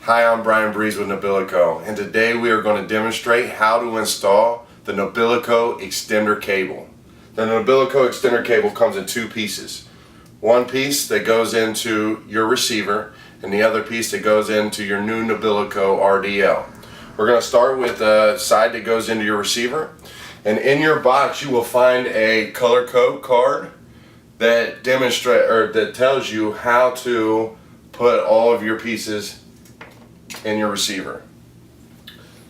Hi, I'm Brian Breeze with Nobilico, and today we are going to demonstrate how to install the Nobilico extender cable. The Nobilico extender cable comes in two pieces. One piece that goes into your receiver and the other piece that goes into your new Nobilico RDL. We're going to start with the side that goes into your receiver, and in your box you will find a color code card that that tells you how to put all of your pieces in your receiver.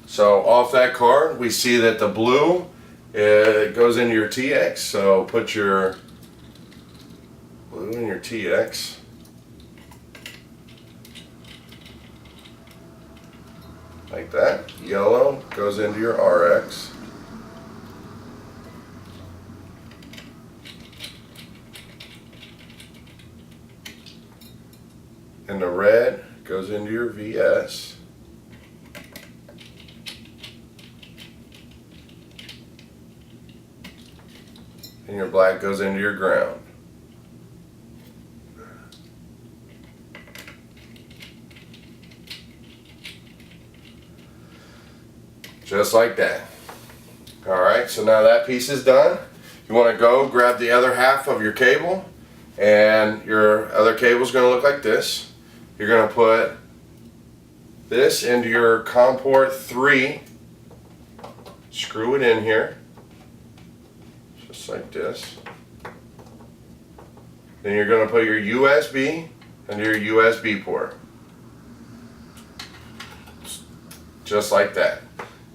So off that card we see that the blue goes into your TX, so put your blue in your TX. Like that. Yellow goes into your RX. And the red goes into your VS. And your black goes into your ground. Just like that. Alright, so now that piece is done. You want to go grab the other half of your cable, and your other cable is going to look like this. You're going to put this into your COM port 3, screw it in here, just like this. Then you're going to put your USB into your USB port, just like that.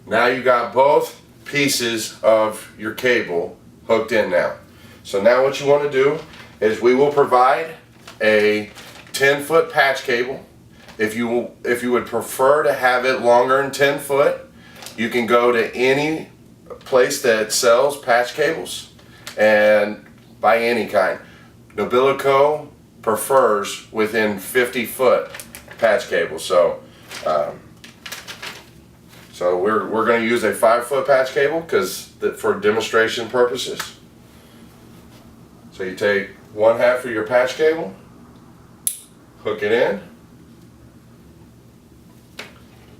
Now you got both pieces of your cable hooked in now. So now what you want to do is we will provide a 10-foot patch cable. If you would prefer to have it longer than 10 foot, you can go to any place that sells patch cables and buy any kind. Nobilico prefers within 50-foot patch cable. So we're going to use a 5-foot patch cable for demonstration purposes. So you take one half of your patch cable, hook it in,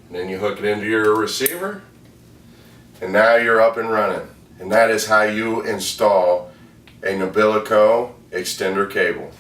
and then you hook it into your receiver, and now you're up and running. And that is how you install a Nobilico extender cable.